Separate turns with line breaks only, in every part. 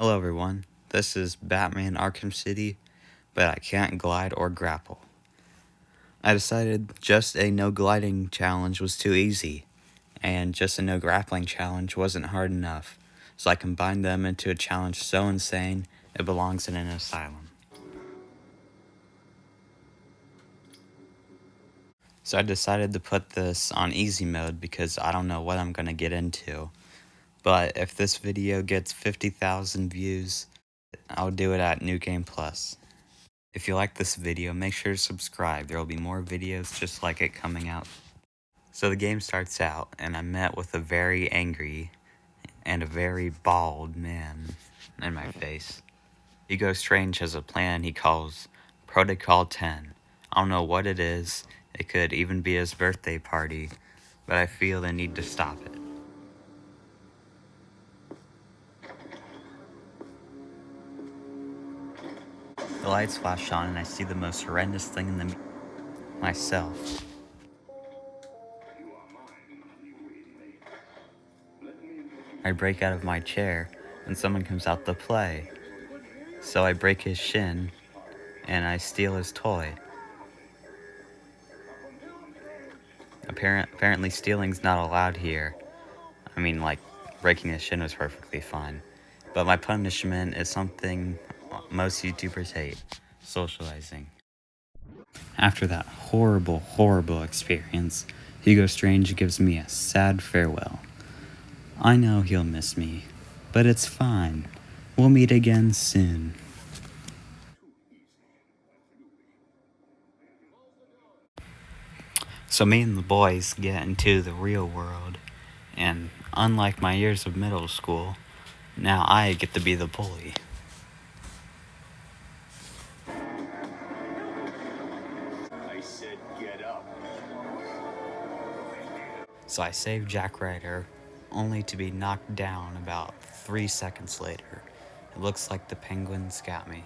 Hello everyone, this is Batman Arkham City, but I can't glide or grapple. I decided just a no gliding challenge was too easy, and just a no grappling challenge wasn't hard enough, so I combined them into a challenge so insane it belongs in an asylum. So I decided to put this on easy mode because I don't know what I'm going to get into, but if this video gets 50,000 views, I'll do it at New Game Plus. If you like this video, make sure to subscribe. There will be more videos just like it coming out. So the game starts out, and I'm met with a very angry and a very bald man in my face. Hugo Strange has a plan he calls Protocol 10. I don't know what it is. It could even be his birthday party, but I feel the need to stop it. The lights flash on, and I see the most horrendous thing in the myself. I break out of my chair, and someone comes out to play. So I break his shin, and I steal his toy. Apparently stealing's not allowed here. I mean, like, breaking his shin was perfectly fine. But my punishment is something most YouTubers hate: socializing. After that horrible experience, Hugo Strange gives me a sad farewell. I know he'll miss me, but it's fine. We'll meet again soon. So me and the boys get into the real world, and unlike my years of middle school, now I get to be the bully. I said get up. So I save Jack Ryder, only to be knocked down about 3 seconds later. It looks like the penguins got me.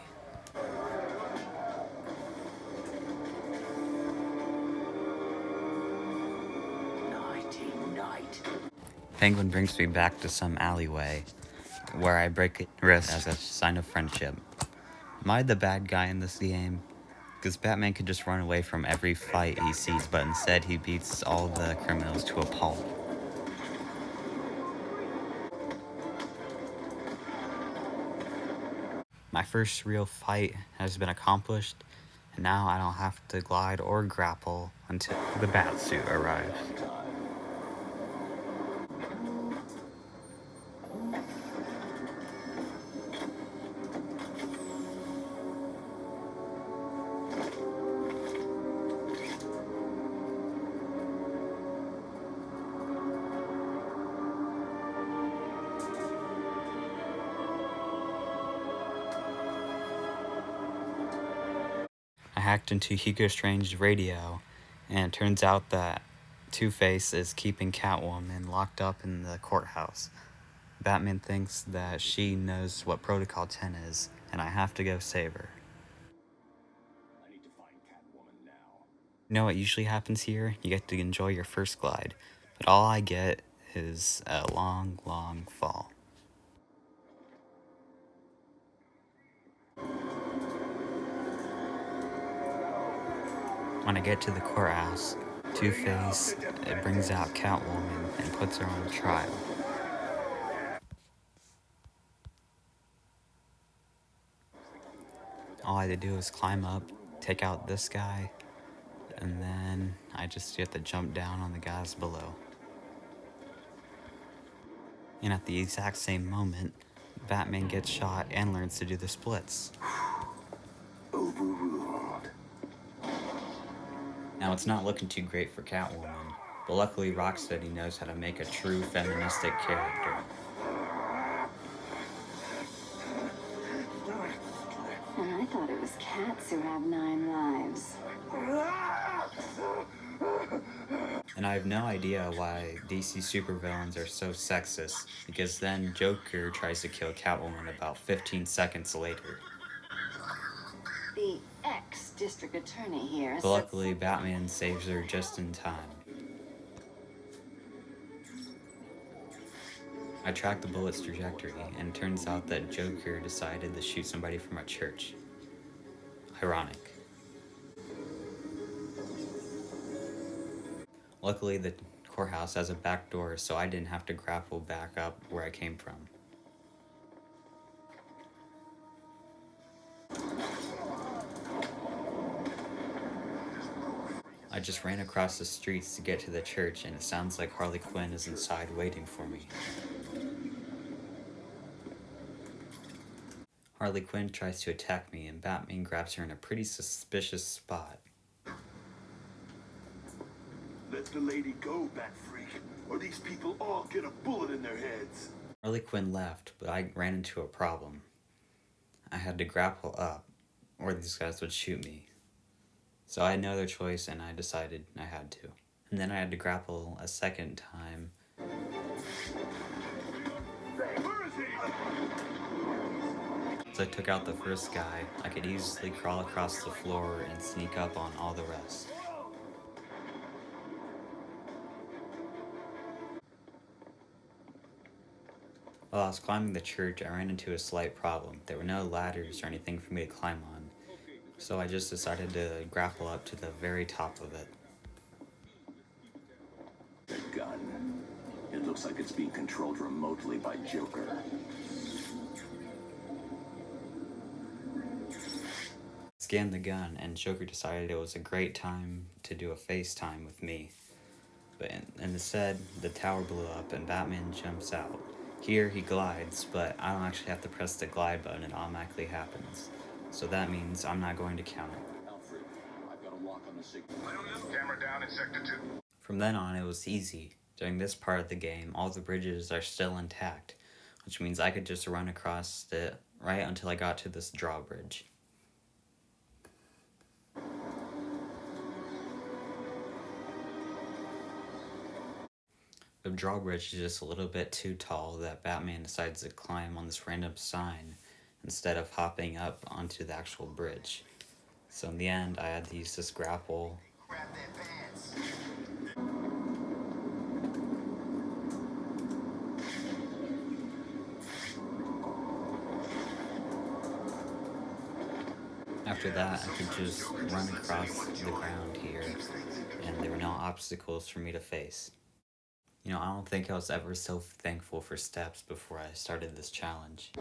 Penguin brings me back to some alleyway, where I break a wrist as a sign of friendship. Am I the bad guy in this game? Because Batman could just run away from every fight he sees, but instead he beats all the criminals to a pulp. My first real fight has been accomplished, and now I don't have to glide or grapple until the Batsuit arrives. I hacked into Hugo Strange's radio, and it turns out that Two-Face is keeping Catwoman locked up in the courthouse. Batman thinks that she knows what Protocol 10 is, and I have to go save her. I need to find Catwoman now. You know what usually happens here? You get to enjoy your first glide, but all I get is a long fall. When I get to the courthouse, Two-Face brings out Catwoman and puts her on trial. All I had to do was climb up, take out this guy, and then I just get to jump down on the guys below. And at the exact same moment, Batman gets shot and learns to do the splits. Overruled. Now it's not looking too great for Catwoman, but luckily Rocksteady knows how to make a true feministic character.
And I thought it was cats who have 9 lives.
And I have no idea why DC supervillains are so sexist, because then Joker tries to kill Catwoman about 15 seconds later.
The ex-district attorney here.
But luckily, Batman saves her just in time. I tracked the bullet's trajectory, and it turns out that Joker decided to shoot somebody from a church. Ironic. Luckily, the courthouse has a back door, so I didn't have to grapple back up where I came from. I just ran across the streets to get to the church, and it sounds like Harley Quinn is inside waiting for me. Harley Quinn tries to attack me, and Batman grabs her in a pretty suspicious spot.
Let the lady go, Batfreak, or these people all get a bullet in their heads.
Harley Quinn left, but I ran into a problem. I had to grapple up, or these guys would shoot me. So I had no other choice, and I decided I had to. And then I had to grapple a second time.
Where is he?
As I took out the first guy, I could easily crawl across the floor and sneak up on all the rest. While I was climbing the church, I ran into a slight problem. There were no ladders or anything for me to climb on, so I just decided to grapple up to the very top of it.
The gun. It looks like it's being controlled remotely by Joker.
Scanned the gun, and Joker decided it was a great time to do a FaceTime with me. But instead, the tower blew up and Batman jumps out. Here he glides, but I don't actually have to press the glide button, it automatically happens. So that means I'm not going to count it.
Alfred, I've got a lock on the signal. Camera down in Sector 2.
From then on, it was easy. During this part of the game, all the bridges are still intact, which means I could just run across it right until I got to this drawbridge. The drawbridge is just a little bit too tall that Batman decides to climb on this random sign instead of hopping up onto the actual bridge. So in the end, I had to use this grapple.
Grab their pants.
After that, I could just run across the ground here, and there were no obstacles for me to face. You know, I don't think I was ever so thankful for steps before I started this challenge.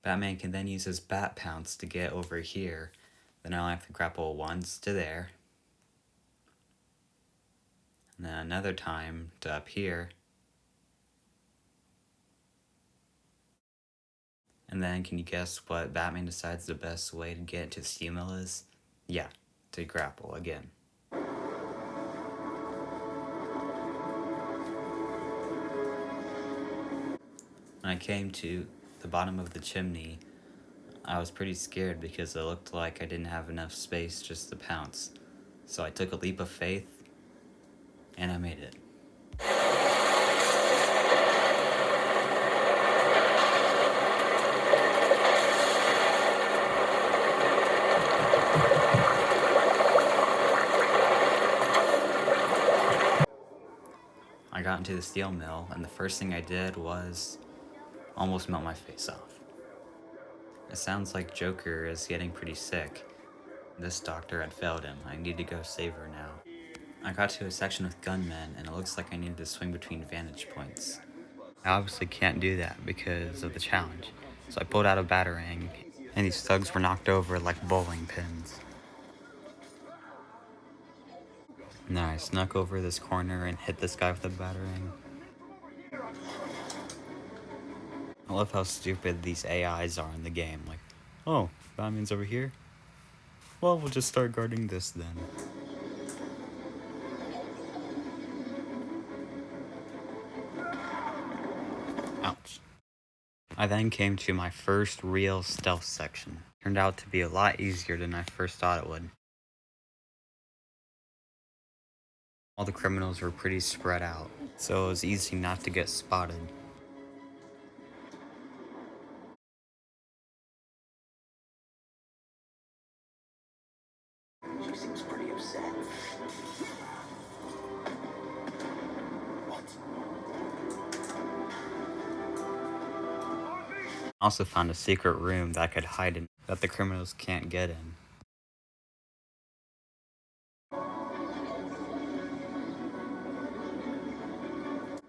Batman can then use his bat pounce to get over here. Then I'll have to grapple once to there. And then another time to up here. And then can you guess what Batman decides the best way to get into the steel mill is? Yeah, to grapple again. When I came to the bottom of the chimney, I was pretty scared because it looked like I didn't have enough space just to pounce. So I took a leap of faith, and I made it. I got into the steel mill, and the first thing I did was almost melt my face off. It sounds like Joker is getting pretty sick. This doctor had failed him. I need to go save her now. I got to a section with gunmen, and it looks like I needed to swing between vantage points. I obviously can't do that because of the challenge, so I pulled out a batarang, and these thugs were knocked over like bowling pins. Now I snuck over this corner and hit this guy with a batarang. I love how stupid these AIs are in the game. Like, oh, Batman's over here? Well, we'll just start guarding this then. Ouch. I then came to my first real stealth section. Turned out to be a lot easier than I first thought it would. All the criminals were pretty spread out, so it was easy not to get spotted.
She seems pretty upset.
Also found a secret room that I could hide in that the criminals can't get in.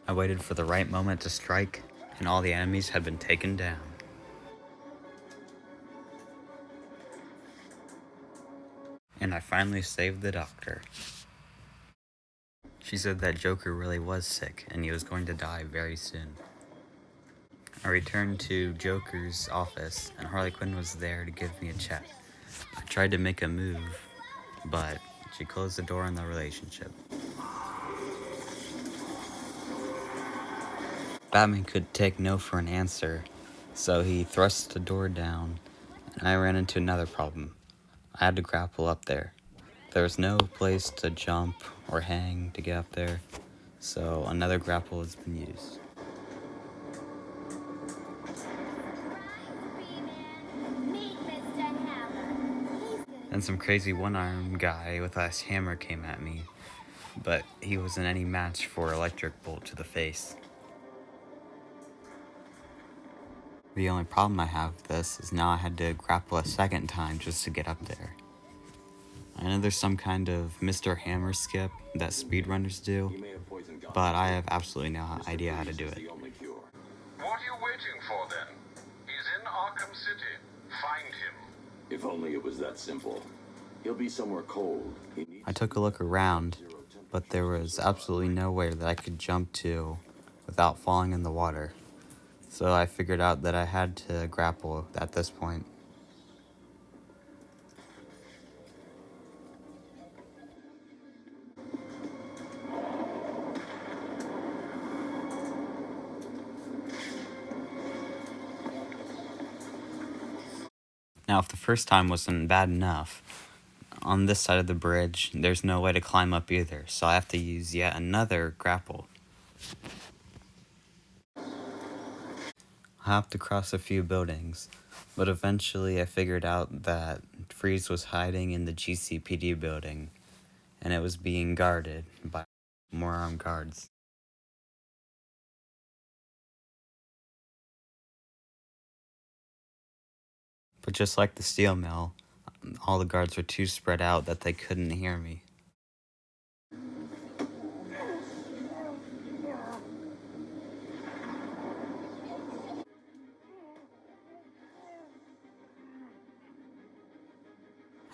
I waited for the right moment to strike, and all the enemies had been taken down. And I finally saved the doctor. She said that Joker really was sick, and he was going to die very soon. I returned to Joker's office, and Harley Quinn was there to give me a check. I tried to make a move, but she closed the door on the relationship. Batman could take no for an answer, so he thrust the door down, and I ran into another problem. I had to grapple up there. There was no place to jump or hang to get up there, so another grapple has been used. And some crazy one-armed guy with a hammer came at me, but he wasn't any match for electric bolt to the face. The only problem I have with this is now I had to grapple a second time just to get up there. I know there's some kind of Mr. Hammer skip that speedrunners do, but I have absolutely no idea how to do it.
What are you waiting for then? He's in Arkham City. Find him.
If only it was that simple. He'll be somewhere cold.
I took a look around, but there was absolutely nowhere that I could jump to without falling in the water. So I figured out that I had to grapple at this point. Now, if the first time wasn't bad enough, on this side of the bridge, there's no way to climb up either, so I have to use yet another grapple. I have to cross a few buildings, but eventually I figured out that Freeze was hiding in the GCPD building, and it was being guarded by more armed guards. But just like the steel mill, all the guards were too spread out that they couldn't hear me.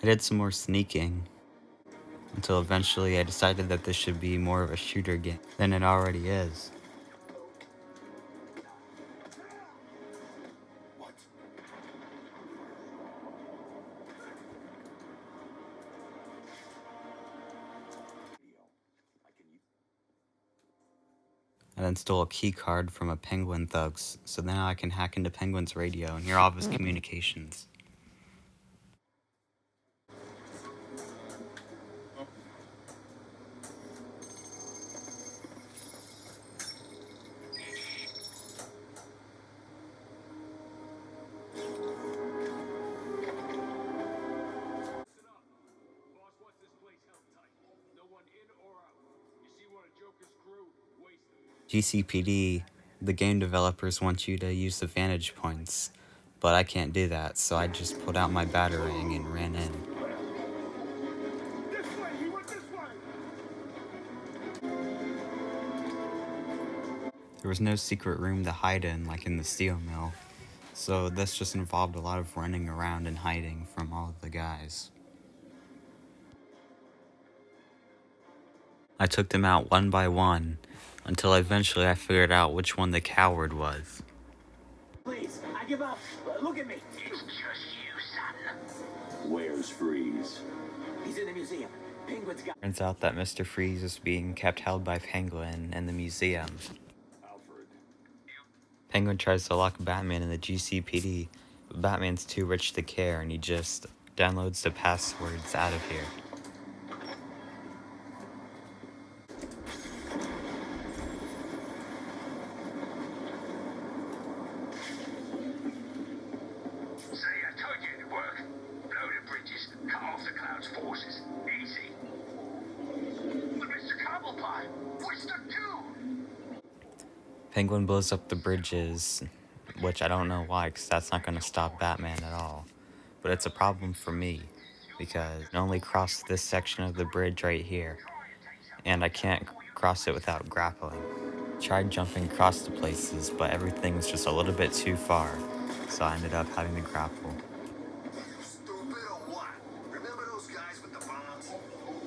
I did some more sneaking, until eventually I decided that this should be more of a shooter game than it already is. I then stole a key card from a Penguin thugs, so now I can hack into Penguin's radio and hear all of his communications. GCPD, the game developers want you to use the vantage points, but I can't do that, so I just pulled out my batarang and ran in.
This way! He went this way!
There was no secret room to hide in like in the steel mill, so this just involved a lot of running around and hiding from all of the guys. I took them out one by one, until eventually I figured out which one the coward was.
Please, I give up. Look at me.
It's just you, son.
Where's Freeze?
He's in the museum. Penguin's got.
Turns out that Mr. Freeze is being kept held by Penguin in the museum.
Alfred.
Penguin tries to lock Batman in the GCPD, but Batman's too rich to care and he just downloads the passwords out of here.
Say, I told you it'd work. Blow the bridges, cut off the Cloud's forces. Easy. But Mr. Cobblepie, what's the do?
Penguin blows up the bridges, which I don't know why, because that's not going to stop Batman at all. But it's a problem for me, because I can only cross this section of the bridge right here, and I can't cross it without grappling. Tried jumping across the places, but everything was just a little bit too far, so I ended up having to grapple.
Stupid or what? Remember those guys with the bombs?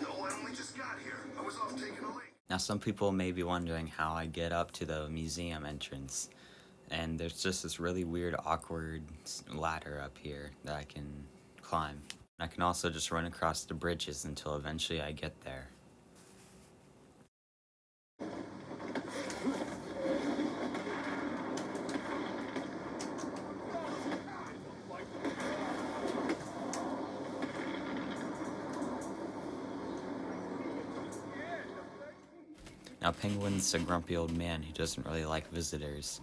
No, I only just got here. I was off taking a leak.
Now some people may be wondering how I get up to the museum entrance, and there's just this really weird, awkward ladder up here that I can climb. I can also just run across the bridges until eventually I get there. Now Penguin's a grumpy old man who doesn't really like visitors,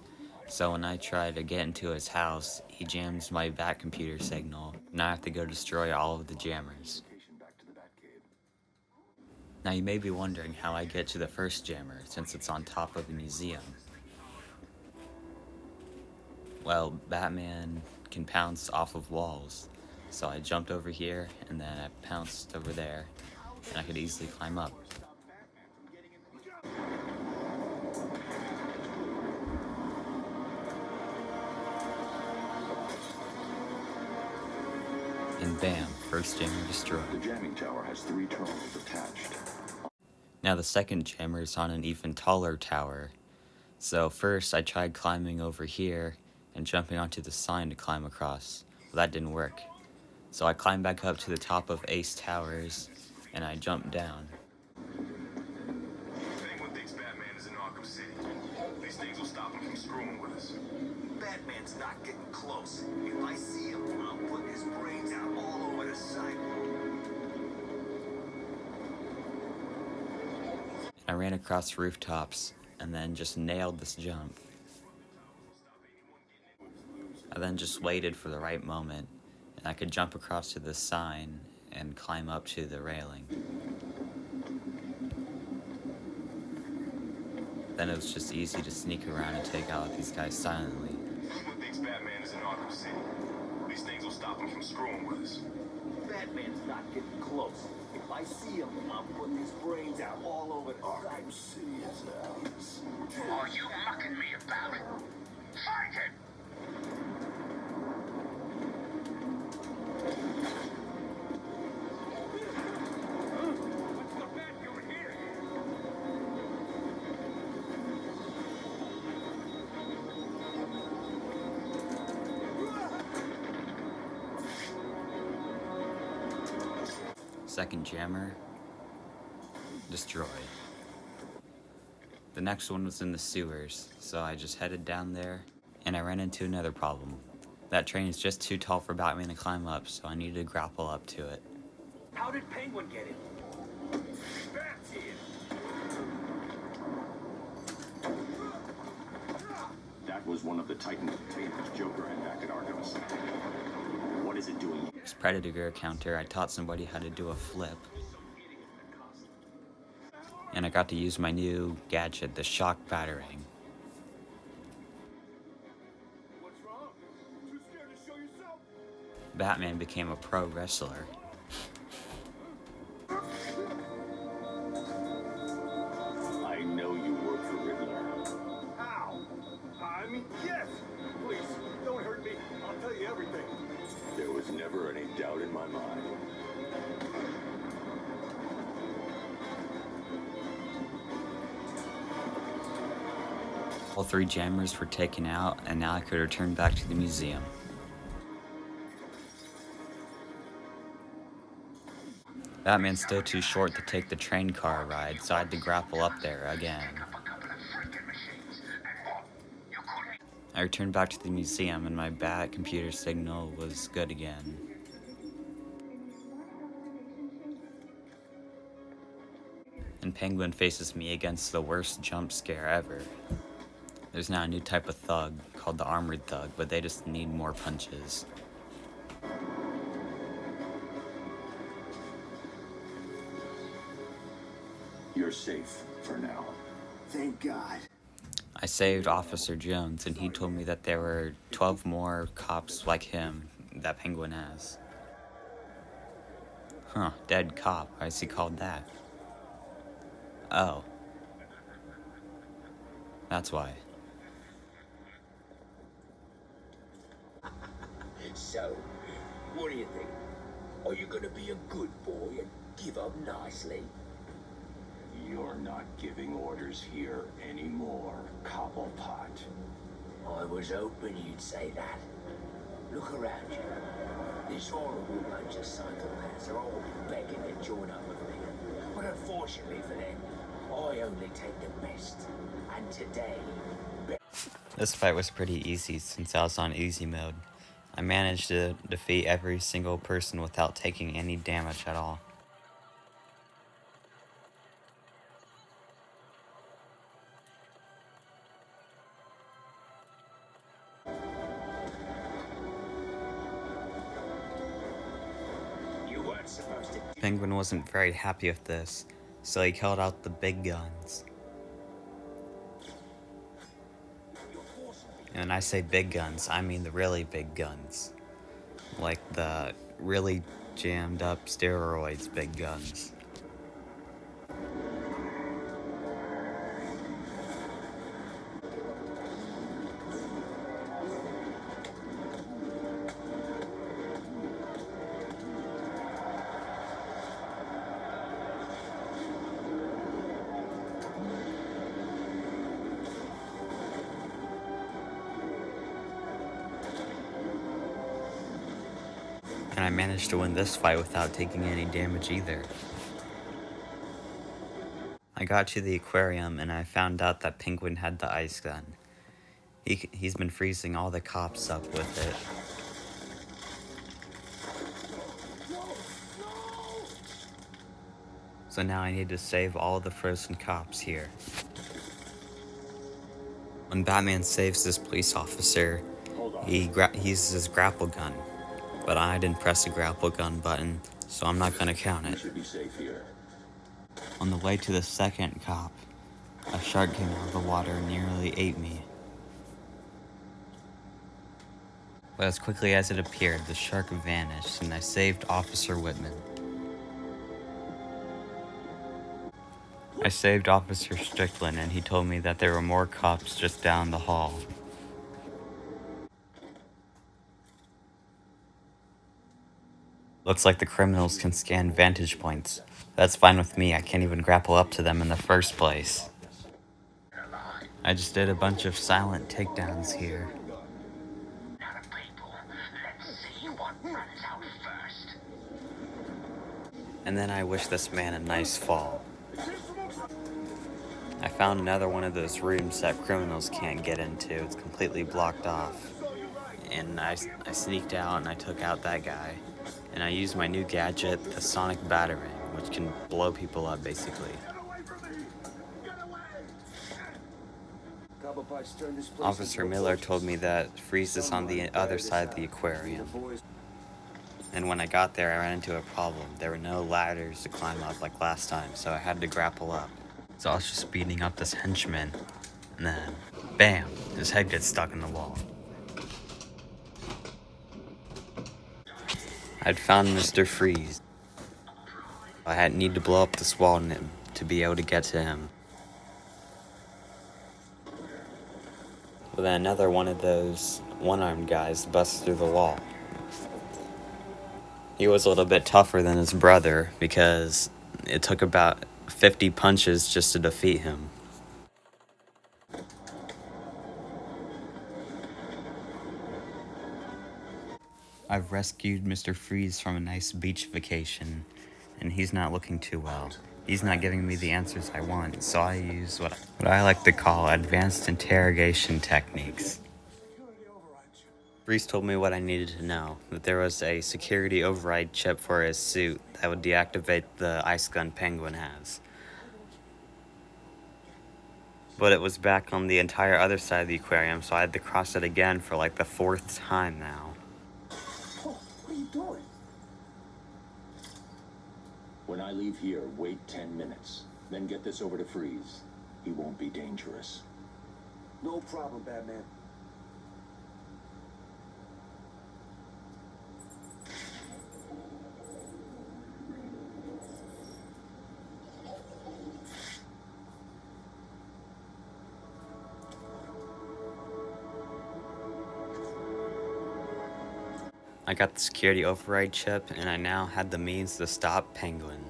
so when I try to get into his house, he jams my Bat computer signal, and I have to go destroy all of the jammers.
Back to the Batcave.
Now you may be wondering how I get to the first jammer, since it's on top of the museum. Well, Batman can pounce off of walls, so I jumped over here, and then I pounced over there, and I could easily climb up. And bam, first jammer destroyed.
The jamming tower has 3 terminals attached.
Now the second jammer is on an even taller tower. So first I tried climbing over here and jumping onto the sign to climb across, but that didn't work. So I climbed back up to the top of Ace Towers and I jumped down.
Penguin thinks Batman is in Arkham City. These things will stop him from screwing with us.
Batman's not getting close. If I see him, I'll put his brains out all over the site.
I ran across rooftops and then just nailed this jump. I then just waited for the right moment and I could jump across to this sign and climb up to the railing. Then it was just easy to sneak around and take out these guys silently.
Penguin thinks Batman is in Arkham City. These things will stop him from screwing with us.
Batman's not getting close. If I see him, I'll put his brains out all over the
Arkham City is ours.
Are you mucking me about? Find him! What's the bat doing here?
Second jammer, destroyed. The next one was in the sewers, so I just headed down there, and I ran into another problem. That train is just too tall for Batman to climb up, so I needed to grapple up to it.
How did Penguin get it?
Bat's here!
That was one of the Titan containers Joker had back at Arkham City. What is it doing?
This Predator counter, I taught somebody how to do a flip. And I got to use my new gadget, the shock battering.
What's wrong? Too scared to show yourself?
Batman became a pro wrestler.
I know you work for Riddler.
How? I mean, yes. Please, don't hurt me. I'll tell you everything.
There was never any doubt in my mind.
All 3 jammers were taken out, and now I could return back to the museum. Batman's still too short to take the train car ride, so I had to grapple up there again. I returned back to the museum and my Bat computer signal was good again. And Penguin faces me against the worst jump scare ever. There's now a new type of thug called the Armored Thug, but they just need more punches.
You're safe for now.
Thank God.
I I saved Officer Jones, and he told me that there were 12 more cops like him that Penguin has. Huh, dead cop. Why is he called that? Oh. That's why.
So, what do you think? Are you gonna be a good boy and give up nicely?
You're not giving orders here anymore, Cobblepot.
I was hoping you'd say that. Look around you. This horrible bunch of psychopaths are all begging to join up with me. But unfortunately for them, I only take the best. And today...
This fight was pretty easy since I was on easy mode. I managed to defeat every single person without taking any damage at all.
You weren't supposed to...
Penguin wasn't very happy with this, so he called out the big guns. And when I say big guns, I mean the really big guns. Like the really jammed up steroids big guns. And I managed to win this fight without taking any damage either. I got to the aquarium and I found out that Penguin had the ice gun. He's been freezing all the cops up with it. So now I need to save all the frozen cops here. When Batman saves this police officer, he uses his grapple gun. But I didn't press the grapple gun button, so I'm not gonna count it.
Should be safe here.
On the way to the second cop, a shark came out of the water and nearly ate me. But as quickly as it appeared, the shark vanished and I saved Officer Whitman. I saved Officer Strickland and he told me that there were more cops just down the hall. Looks like the criminals can scan vantage points. That's fine with me, I can't even grapple up to them in the first place. I just did a bunch of silent takedowns here.
Now the people, let's see what runs out first.
And then I wish this man a nice fall. I found another one of those rooms that criminals can't get into. It's completely blocked off. And I sneaked out and I took out that guy. And I used my new gadget, the Sonic Battering, which can blow people up basically. Officer Miller told me that Freeze is on the other side of the aquarium. And when I got there, I ran into a problem. There were no ladders to climb up like last time, so I had to grapple up. So I was just beating up this henchman, and then, bam, his head gets stuck in the wall. I'd found Mr. Freeze. I had need to blow up this wall to be able to get to him. But then another one of those one-armed guys busts through the wall. He was a little bit tougher than his brother because it took about 50 punches just to defeat him. I've rescued Mr. Freeze from a nice beach vacation, and he's not looking too well. He's not giving me the answers I want, so I use what I like to call advanced interrogation techniques. Freeze told me what I needed to know, that there was a security override chip for his suit that would deactivate the ice gun Penguin has. But it was back on the entire other side of the aquarium, so I had to cross it again for like the 4th time now.
What are you doing?
When I leave here, wait 10 minutes. Then get this over to Freeze. He won't be dangerous.
No problem, Batman.
I got the security override chip, and I now had the means to stop Penguin.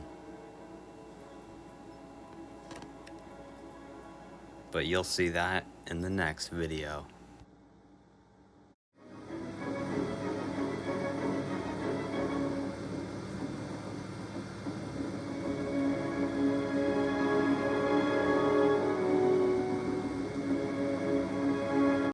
But you'll see that in the next video.